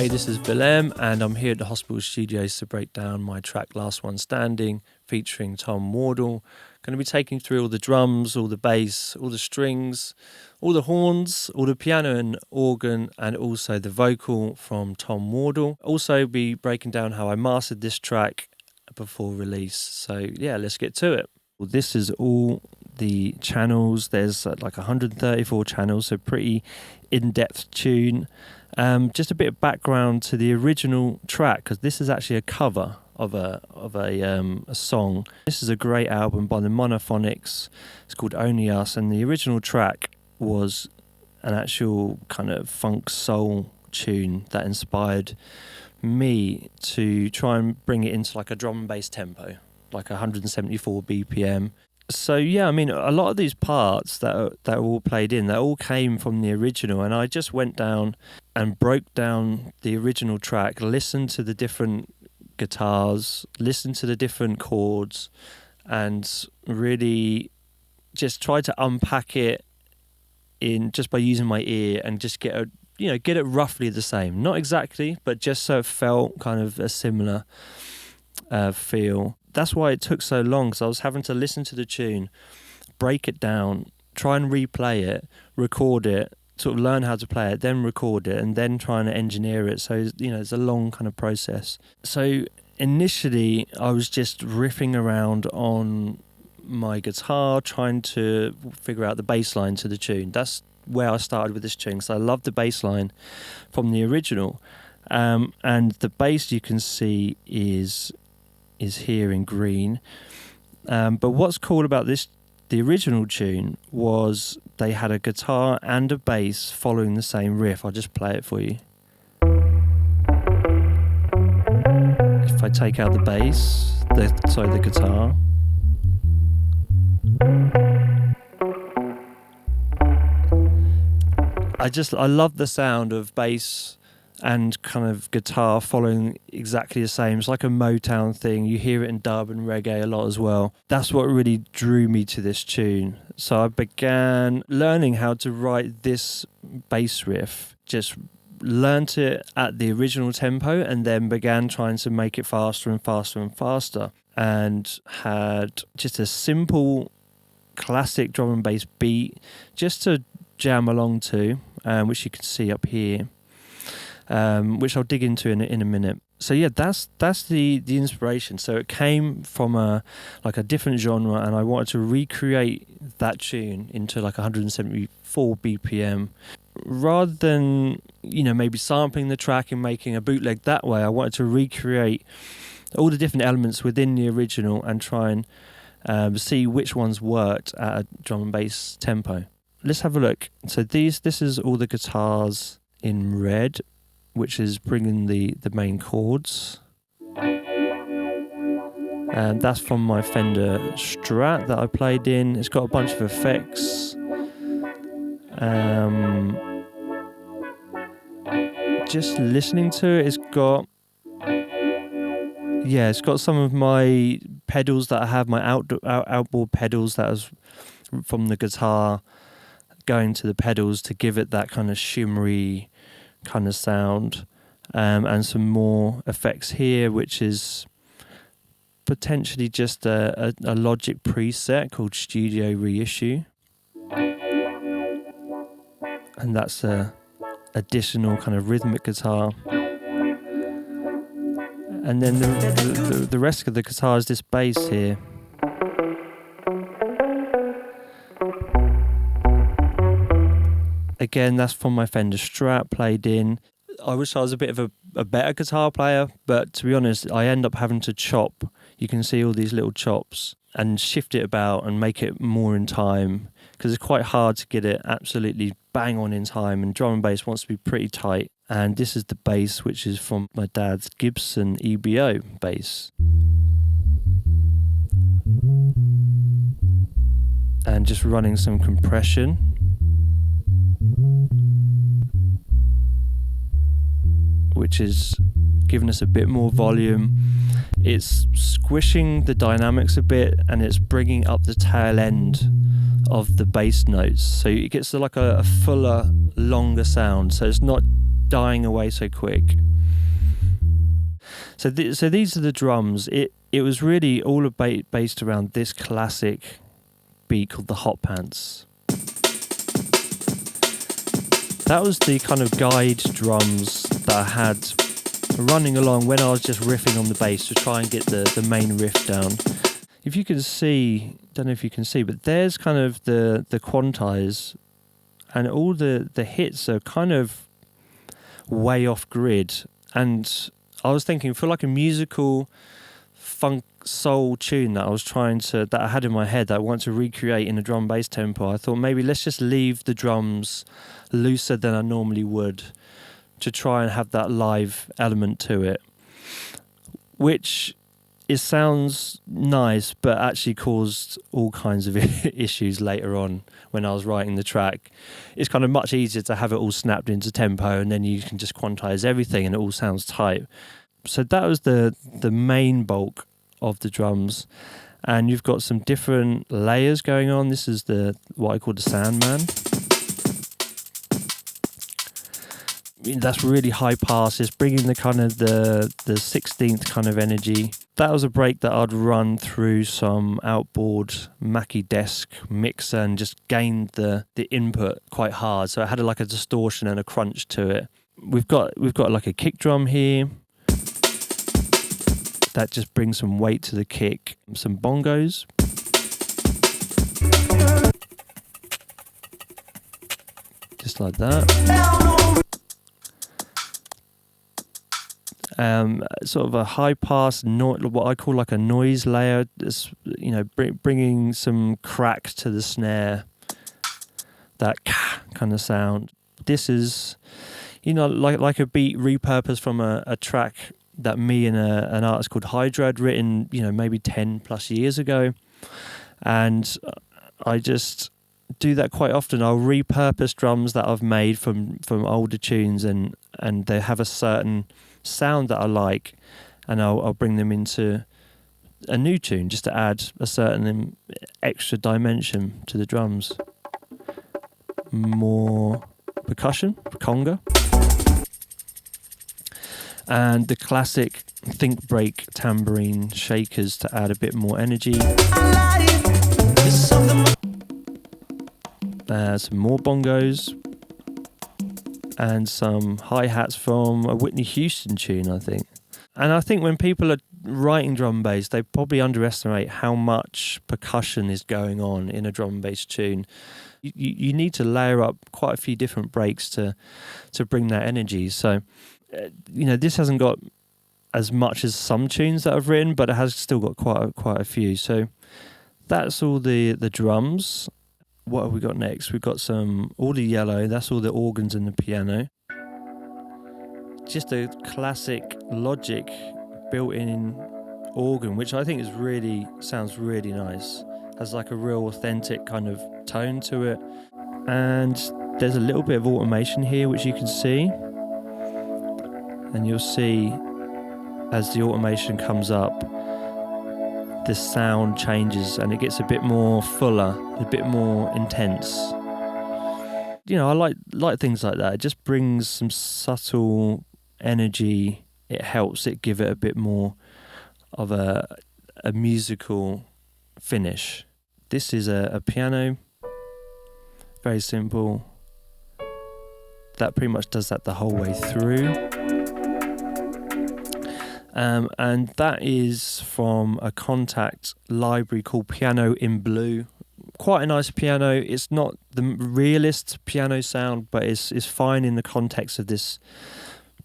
Hey, this is Villem, and I'm here at the Hospital Studios to break down my track Last One Standing, featuring Tom Wardle. Going to be taking through all the drums, all the bass, all the strings, all the horns, all the piano and organ, and also the vocal from Tom Wardle. Also be breaking down how I mastered this track before release. So yeah, let's get to it. Well, this is all the channels. There's like 134 channels, so pretty in-depth tune. Just a bit of background to the original track, because this is actually a cover of a song. This is a great album by the Monophonics. It's called Only Us, and the original track was an actual kind of funk soul tune that inspired me to try and bring it into like a drum and bass tempo, like 174 BPM. So yeah, I mean, a lot of these parts that are all played in, that all came from the original, and I just went down and broke down the original track, listened to the different guitars, listened to the different chords, and really just tried to unpack it in just by using my ear and just get it roughly the same, not exactly, but just so it felt kind of a similar feel. That's why it took so long, because I was having to listen to the tune, break it down, try and replay it, record it, sort of learn how to play it, then record it, and then trying to engineer it. So, it's a long kind of process. So initially, I was just riffing around on my guitar, trying to figure out the bass line to the tune. That's where I started with this tune, because I love the bass line from the original. And the bass you can see is here in green. But what's cool about the original tune, was they had a guitar and a bass following the same riff. I'll just play it for you. If I take out the bass, the guitar, I love the sound of bass and kind of guitar following exactly the same. It's like a Motown thing. You hear it in dub and reggae a lot as well. That's what really drew me to this tune. So I began learning how to write this bass riff, just learnt it at the original tempo, and then began trying to make it faster and faster and faster, and had just a simple classic drum and bass beat just to jam along to, which you can see up here. Which I'll dig into in a minute. So yeah, that's the inspiration. So it came from a different genre, and I wanted to recreate that tune into like 174 BPM. Rather than maybe sampling the track and making a bootleg that way, I wanted to recreate all the different elements within the original and try and see which ones worked at a drum and bass tempo. Let's have a look. So this is all the guitars in red, which is bringing the main chords. And that's from my Fender Strat that I played in. It's got a bunch of effects. Just listening to it, it's got some of my pedals that I have, my outboard pedals that was from the guitar going to the pedals to give it that kind of shimmery kind of sound, and some more effects here, which is potentially just a Logic preset called Studio Reissue, and that's a additional kind of rhythmic guitar. And then the rest of the guitar is this bass here. Again, that's from my Fender Strat played in. I wish I was a bit of a better guitar player, but to be honest, I end up having to chop. You can see all these little chops, and shift it about and make it more in time, because it's quite hard to get it absolutely bang on in time, and drum and bass wants to be pretty tight. And this is the bass, which is from my dad's Gibson EBO bass. And just running some compression. Which is giving us a bit more volume. It's squishing the dynamics a bit, and it's bringing up the tail end of the bass notes, so it gets like a fuller, longer sound. So it's not dying away so quick. So these are the drums. It was really all based around this classic beat called the hot pants. That was the kind of guide drums that I had running along when I was just riffing on the bass to try and get the main riff down. If you can see, don't know if you can see, but there's kind of the quantize, and all the hits are kind of way off grid. And I was thinking, for like a musical funk soul tune that I had in my head that I want to recreate in a drum bass tempo, I thought maybe let's just leave the drums looser than I normally would to try and have that live element to it, which it sounds nice but actually caused all kinds of issues later on when I was writing the track. It's kind of much easier to have it all snapped into tempo, and then you can just quantize everything and it all sounds tight. So that was the main bulk of the drums, and you've got some different layers going on. This is what I call the Sandman. That's really high pass. It's bringing the kind of the 16th kind of energy. That was a break that I'd run through some outboard Mackie desk mixer and just gained the input quite hard. So it had like a distortion and a crunch to it. We've got like a kick drum here. That just brings some weight to the kick. Some bongos. Just like that. Sort of a high pass, what I call like a noise layer, bringing some crack to the snare, that kind of sound. This is, like a beat repurposed from a track that me and an artist called Hydra had written, maybe 10 plus years ago. And I just do that quite often. I'll repurpose drums that I've made from older tunes, and they have a certain sound that I like, and I'll bring them into a new tune just to add a certain extra dimension to the drums. More percussion, conga, and the classic think break tambourine shakers to add a bit more energy. Some more bongos and some hi-hats from a Whitney Houston tune, I think. And I think when people are writing drum bass, they probably underestimate how much percussion is going on in a drum bass tune. You need to layer up quite a few different breaks to bring that energy. So, this hasn't got as much as some tunes that I've written, but it has still got quite a few. So that's all the drums. What have we got next? We've got all the yellow, that's all the organs and the piano. Just a classic Logic built-in organ, which I think sounds really nice. Has like a real authentic kind of tone to it. And there's a little bit of automation here, which you can see. And you'll see as the automation comes up, the sound changes and it gets a bit more fuller, a bit more intense. I like things like that. It just brings some subtle energy. It helps it give it a bit more of a musical finish. This is a piano, very simple. That pretty much does that the whole way through. And that is from a Contact library called Piano in Blue. Quite a nice piano. It's not the realist piano sound, but it's fine in the context of this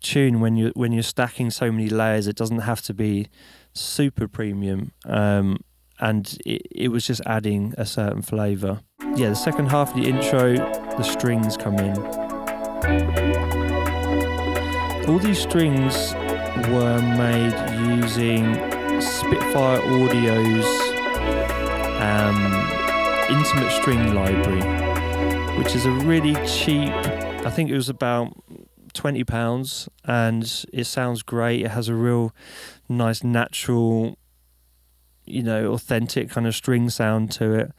tune. When you're stacking so many layers, it doesn't have to be super premium. And it was just adding a certain flavour. Yeah, the second half of the intro, the strings come in. All these strings were made using Spitfire Audio's Intimate String Library, which is a really cheap, I think it was about £20, and it sounds great. It has a real nice, natural, authentic kind of string sound to it.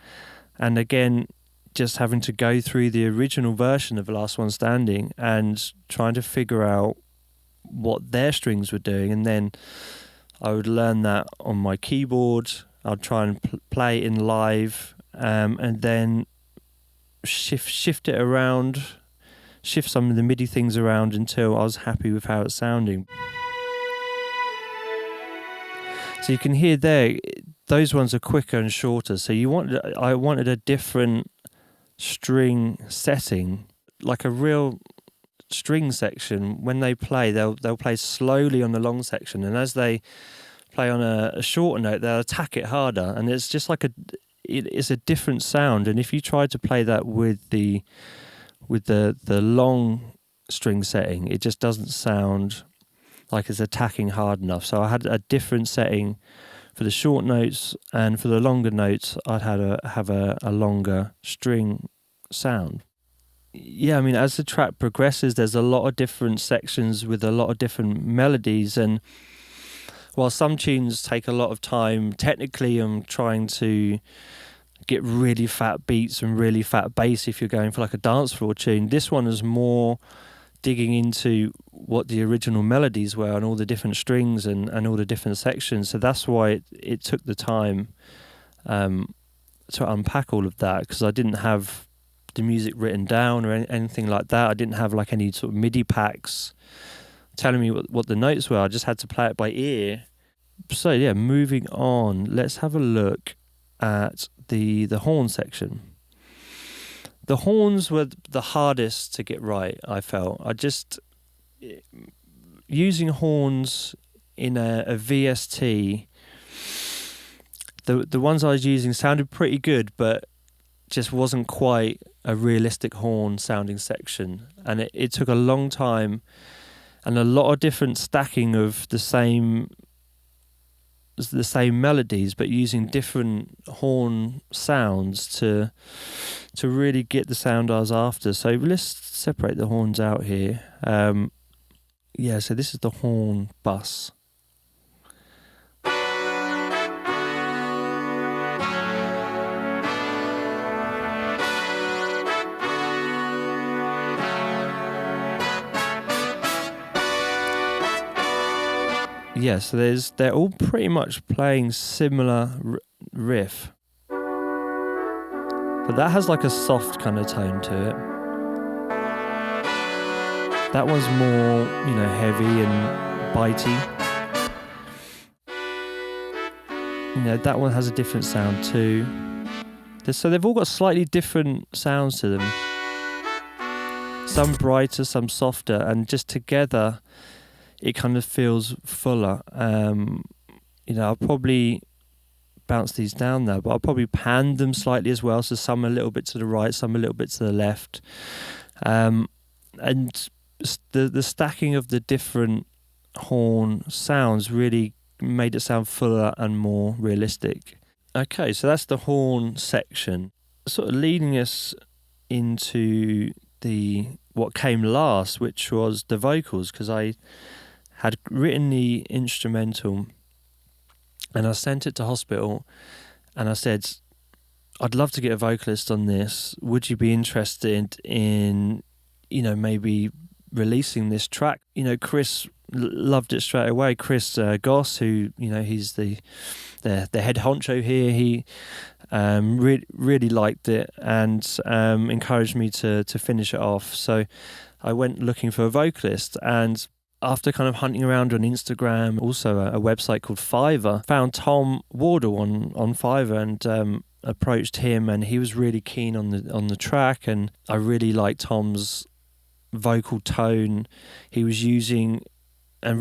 And again, just having to go through the original version of The Last One Standing and trying to figure out what their strings were doing, and then I would learn that on my keyboard. I'd try and play it in live, and then shift it around, shift some of the MIDI things around until I was happy with how it's sounding. So you can hear there, those ones are quicker and shorter. So I wanted a different string setting, like a real string section. When they play, they'll play slowly on the long section, and as they play on a shorter note, they'll attack it harder, and it's just like it's a different sound. And if you try to play that with the long string setting, it just doesn't sound like it's attacking hard enough. So I had a different setting for the short notes, and for the longer notes I'd have a longer string sound. Yeah, I mean, as the track progresses, there's a lot of different sections with a lot of different melodies, and while some tunes take a lot of time technically, I'm trying to get really fat beats and really fat bass if you're going for like a dance floor tune. This one is more digging into what the original melodies were and all the different strings and all the different sections. So that's why it took the time to unpack all of that, because I didn't have the music written down or anything like that. I didn't have like any sort of MIDI packs telling me what the notes were. I just had to play it by ear. So yeah, moving on, let's have a look at the horn section. The horns were the hardest to get right, I felt. Using horns in a VST, the ones I was using sounded pretty good, but just wasn't quite a realistic horn sounding section. And it took a long time and a lot of different stacking of the same melodies, but using different horn sounds to really get the sound I was after. So let's separate the horns out here. So this is the horn bus. Yeah, so they're all pretty much playing similar riff, but that has like a soft kind of tone to it. That one's more, heavy and bitey. That one has a different sound too. So they've all got slightly different sounds to them. Some brighter, some softer, and just together it kind of feels fuller. I'll probably bounce these down now, but I'll probably pan them slightly as well, so some a little bit to the right, some a little bit to the left. And the stacking of the different horn sounds really made it sound fuller and more realistic. Okay, so that's the horn section. Sort of leading us into what came last, which was the vocals, because I had written the instrumental and I sent it to hospital and I said, I'd love to get a vocalist on this. Would you be interested in, maybe releasing this track? Chris loved it straight away. Chris Goss, who, he's the head honcho here, he really liked it and encouraged me to finish it off. So I went looking for a vocalist, and after kind of hunting around on Instagram, also a website called Fiverr, found Tom Wardle on Fiverr and approached him, and he was really keen on the track, and I really liked Tom's vocal tone. He was using an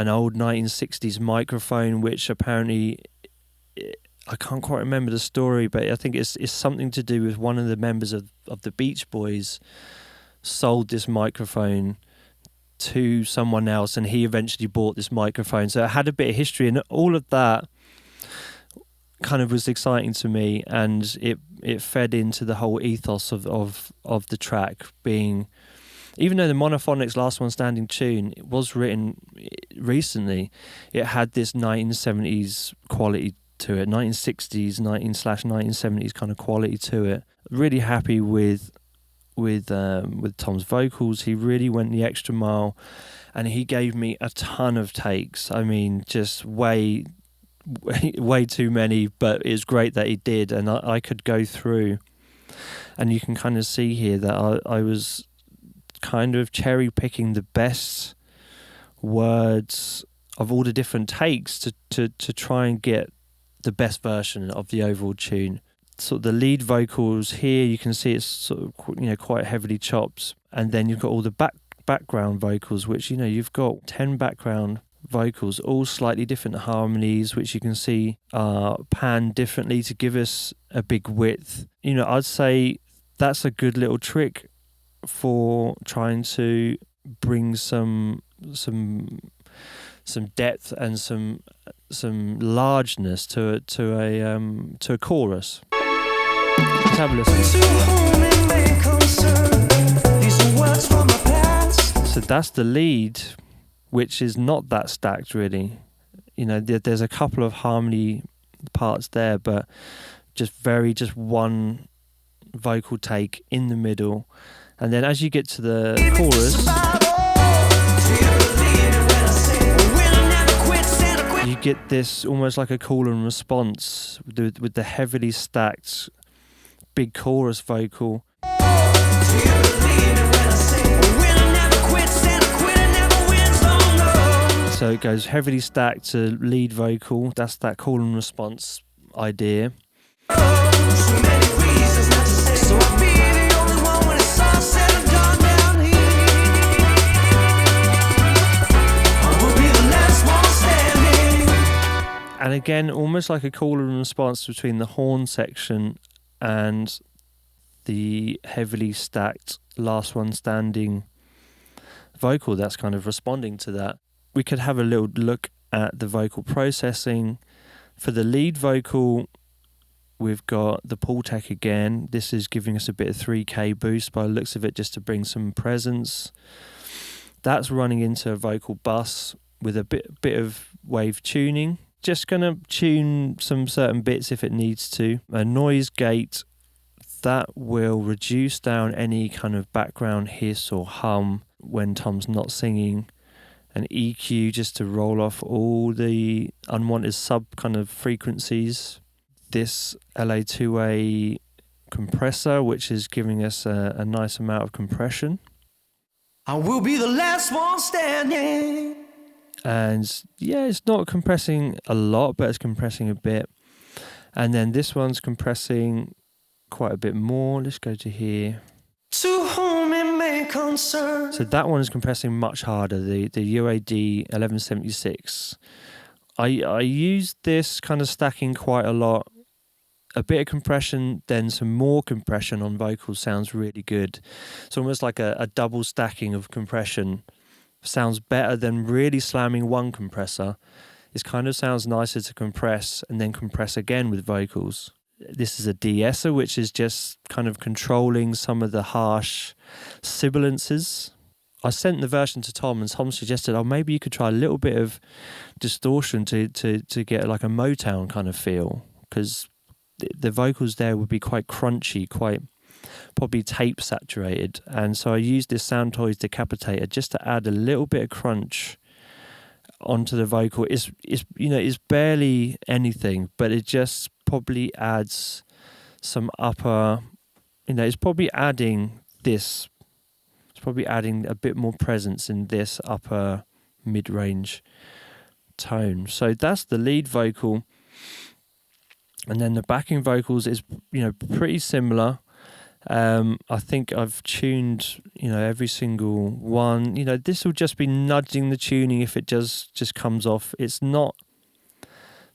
old 1960s microphone, which apparently, I can't quite remember the story, but I think it's something to do with one of the members of the Beach Boys sold this microphone to someone else, and he eventually bought this microphone. So it had a bit of history, and all of that kind of was exciting to me, and it fed into the whole ethos of the track being, even though the Monophonics Last One Standing tune was written recently, it had this 1970s quality to it, 1960s, 19/1970s kind of quality to it. Really happy with Tom's vocals. He really went the extra mile, and he gave me a ton of takes. I mean, just way too many, but it's great that he did, and I could go through, and you can kind of see here that I was kind of cherry picking the best words of all the different takes to try and get the best version of the overall tune. Sort of the lead vocals here, you can see it's sort of, you know, quite heavily chopped, and then you've got all the background vocals, which, you know, you've got 10 background vocals, all slightly different harmonies, which you can see are panned differently to give us a big width. You know, I'd say that's a good little trick for trying to bring some depth and some largeness to a chorus. Let's have a listen. So that's the lead, which is not that stacked really. You know, there's a couple of harmony parts there, but just one vocal take in the middle. And then as you get to the chorus, you get this almost like a call and response with the heavily stacked big chorus vocal. So it goes heavily stacked to lead vocal. That's that call and response idea. And again, almost like a call and response between the horn section and the heavily stacked last one standing vocal that's kind of responding to that. We could have a little look at the vocal processing. For the lead vocal, we've got the pull tech again. This is giving us a bit of 3K boost by the looks of it, just to bring some presence. That's running into a vocal bus with a bit of wave tuning. Just going to tune some certain bits if it needs to. A noise gate that will reduce down any kind of background hiss or hum when Tom's not singing. An EQ just to roll off all the unwanted sub kind of frequencies. This LA2A compressor, which is giving us a nice amount of compression. I will be the last one standing. And yeah, it's not compressing a lot, but it's compressing a bit. And then this one's compressing quite a bit more. Let's go to here. To whom it may concern. So that one is compressing much harder, the UAD 1176. I used this kind of stacking quite a lot. A bit of compression, then some more compression on vocals sounds really good. It's almost like a double stacking of compression. Sounds better than really slamming one compressor. It kind of sounds nicer to compress and then compress again with vocals. This is a de-esser, which is just kind of controlling some of the harsh sibilances. I sent the version to Tom, and Tom suggested, oh, maybe you could try a little bit of distortion to get like a Motown kind of feel, because the vocals there would be quite crunchy, quite probably tape saturated. And so I used this Sound Toys Decapitator just to add a little bit of crunch onto the vocal. It's barely anything, but it just probably adds some upper, it's probably adding this, it's probably adding a bit more presence in this upper mid-range tone. So that's the lead vocal. And then the backing vocals is, pretty similar. I think I've tuned, every single one. This will just be nudging the tuning if it just comes off. It's not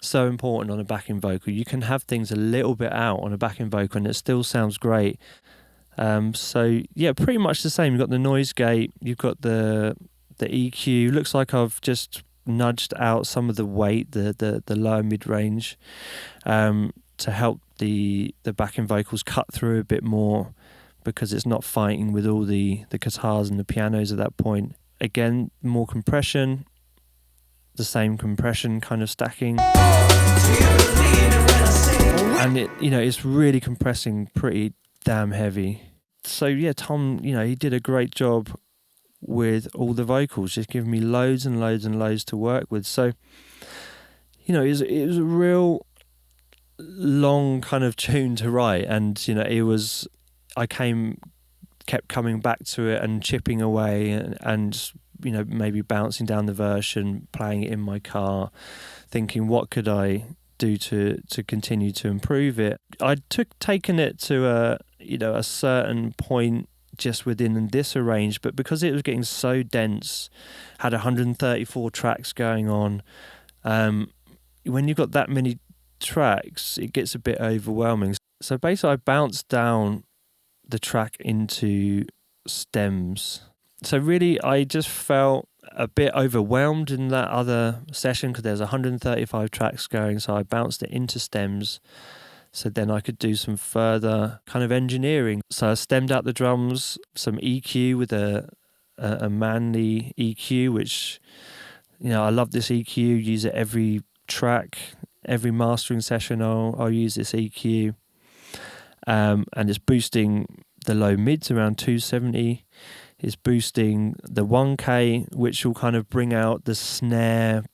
so important on a backing vocal. You can have things a little bit out on a backing vocal and it still sounds great. So yeah, pretty much the same. You've got the noise gate, you've got the EQ. Looks like I've just nudged out some of the weight, the lower mid-range, to help the backing vocals cut through a bit more, because it's not fighting with all the guitars and the pianos at that point. Again, more compression, the same compression kind of stacking, and it's really compressing pretty damn heavy. So yeah, Tom, he did a great job with all the vocals, just giving me loads and loads and loads to work with. So, it was a real long kind of tune to write, and I kept coming back to it and chipping away and maybe bouncing down the version, playing it in my car, thinking what could I do to continue to improve it. I'd taken it to a certain point just within this arrange, but because it was getting so dense, had 134 tracks going on, when you've got that many tracks, it gets a bit overwhelming. So basically I bounced down the track into stems. So really I just felt a bit overwhelmed in that other session because there's 135 tracks going, so I bounced it into stems so then I could do some further kind of engineering. So I stemmed out the drums, some EQ with a Manley EQ, which I love this EQ, use it every track, every mastering session I'll use this EQ, and it's boosting the low mids around 270. It's boosting the 1K, which will kind of bring out the snare,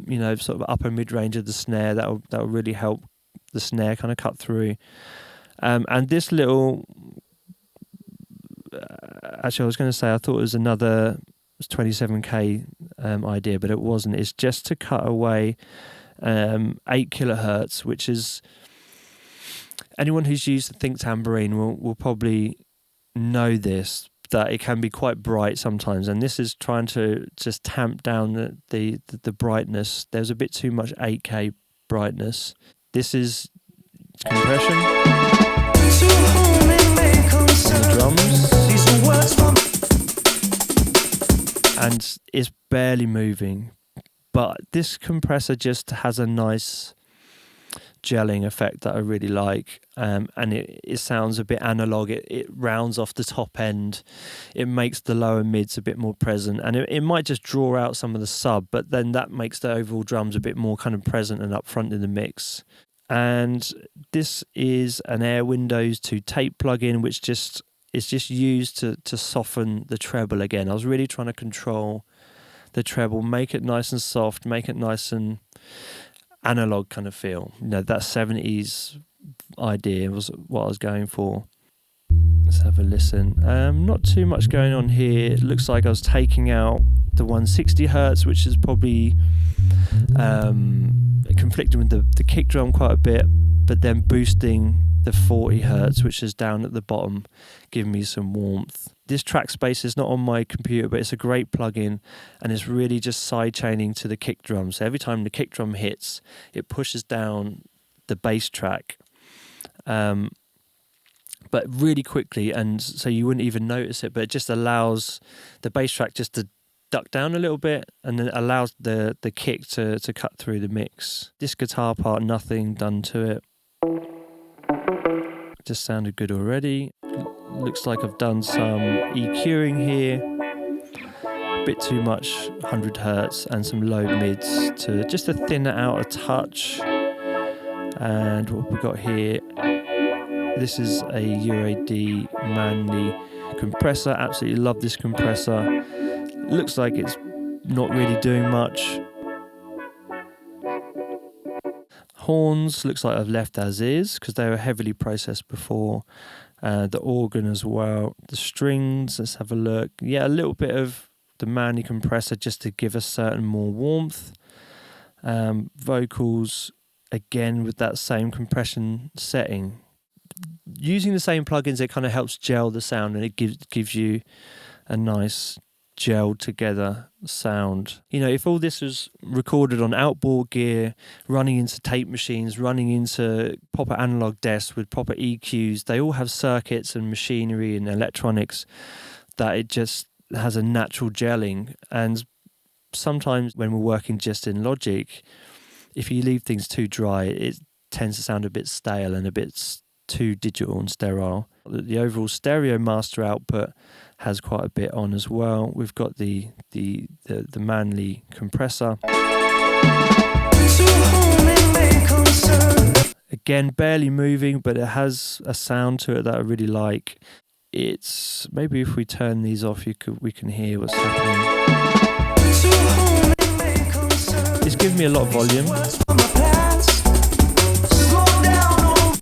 sort of upper mid range of the snare. That'll really help the snare kind of cut through. And this little, actually I was going to say I thought it was another 27K idea, but it wasn't. It's just to cut away 8 kilohertz, which is, anyone who's used the Think Tambourine will probably know this, that it can be quite bright sometimes, and this is trying to just tamp down the brightness. There's a bit too much 8K brightness. This is compression on the drums, and it's barely moving, but this compressor just has a nice gelling effect that I really like, and it sounds a bit analog. It rounds off the top end, it makes the lower mids a bit more present, and it might just draw out some of the sub, but then that makes the overall drums a bit more kind of present and up front in the mix. And this is an Air Windows to tape plugin, which is just used to soften the treble again. I was really trying to control the treble, make it nice and soft, make it nice and analog kind of feel. That 70s idea was what I was going for. Let's have a listen. Not too much going on here. It looks like I was taking out the 160 hertz, which is probably conflicting with the kick drum quite a bit, but then boosting the 40 hertz, which is down at the bottom, giving me some warmth. This track space is not on my computer, but it's a great plugin, and it's really just side chaining to the kick drum. So every time the kick drum hits, it pushes down the bass track, but really quickly, and so you wouldn't even notice it, but it just allows the bass track just to duck down a little bit, and then it allows the kick to cut through the mix. This guitar part, nothing done to it. Just sounded good already. Looks like I've done some EQing here. A bit too much 100 hertz and some low mids to thin it out a touch. And what we got here, this is a UAD Manley compressor. Absolutely love this compressor. Looks like it's not really doing much. Horns, looks like I've left as is because they were heavily processed before. The organ as well. The strings, let's have a look. Yeah, a little bit of the Manley compressor just to give a certain more warmth. Vocals, again with that same compression setting. Using the same plugins, it kind of helps gel the sound, and it gives you a nice gelled together sound. If all this was recorded on outboard gear, running into tape machines, running into proper analog desks with proper EQs, they all have circuits and machinery and electronics that it just has a natural gelling. And sometimes when we're working just in Logic, if you leave things too dry, it tends to sound a bit stale and a bit too digital and sterile. The overall stereo master output has quite a bit on as well. We've got the Manley compressor. Again, barely moving, but it has a sound to it that I really like. It's maybe if we turn these off, we can hear what's happening. It's giving me a lot of volume,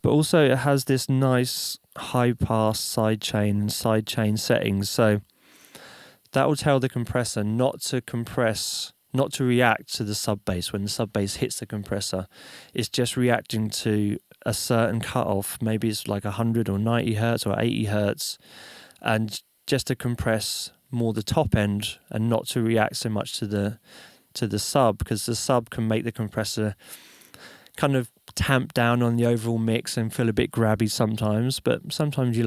but also it has this nice high pass sidechain and sidechain settings, so that will tell the compressor not to compress, not to react to the sub bass when the sub bass hits the compressor. It's just reacting to a certain cutoff, maybe it's like 100 or 90 hertz or 80 hertz, and just to compress more the top end and not to react so much to the sub, because the sub can make the compressor kind of tamp down on the overall mix and feel a bit grabby sometimes. But sometimes you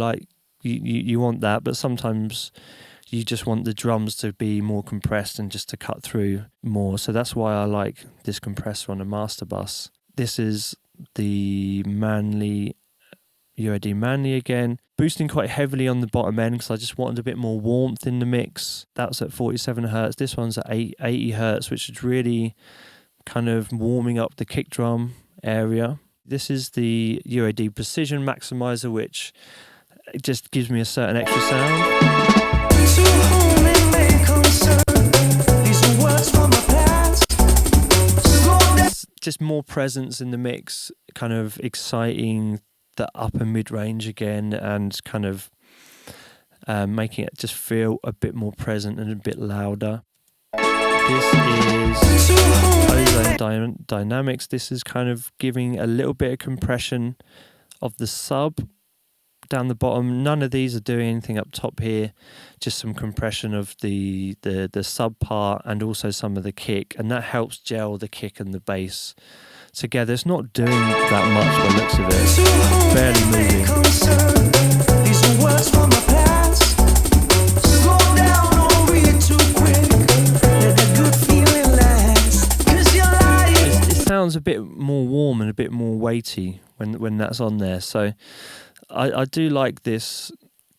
want that, but sometimes you just want the drums to be more compressed and just to cut through more. So that's why I like this compressor on a master bus. This is the Manley UAD Manley again, boosting quite heavily on the bottom end because I just wanted a bit more warmth in the mix. That was at 47 hertz. This one's at 80 hertz, which is really kind of warming up the kick drum area. This is the UAD Precision Maximizer, which just gives me a certain extra sound. Just more presence in the mix, kind of exciting the upper mid-range again, and kind of making it just feel a bit more present and a bit louder. This is Ozone Dynamics. This is kind of giving a little bit of compression of the sub down the bottom. None of these are doing anything up top here, just some compression of the sub part and also some of the kick, and that helps gel the kick and the bass together. It's not doing that much by the looks of it, barely moving. These are words from my past. Slow down or read too quick. Let that good feeling last. 'Cause you're lying. It sounds a bit more warm and a bit more weighty when that's on there. So I do like this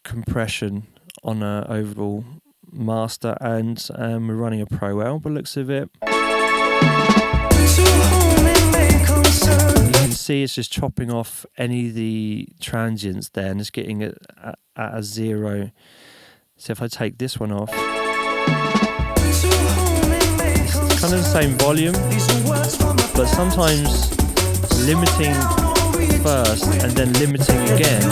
compression on a overall master, and we're running a Pro L by the looks of it. You can see it's just chopping off any of the transients there and it's getting it at a 0. So if I take this one off, it's kind of the same volume, but sometimes limiting first and then limiting again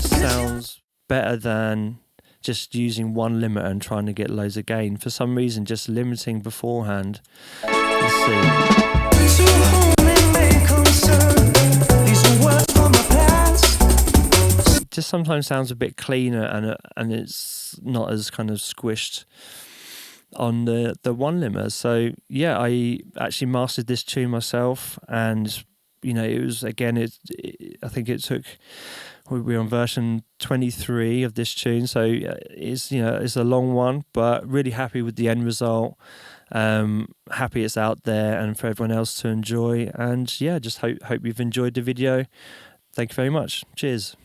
sounds better than just using one limiter and trying to get loads of gain. For some reason, just limiting beforehand. Let's see. Just sometimes sounds a bit cleaner, and it's not as kind of squished on the one limiter. So yeah, I actually mastered this tune myself, and you know, it was, again, I think it took, we're on version 23 of this tune, so it's, you know, it's a long one, but really happy with the end result. Happy it's out there and for everyone else to enjoy, and yeah, just hope you've enjoyed the video. Thank you very much. Cheers.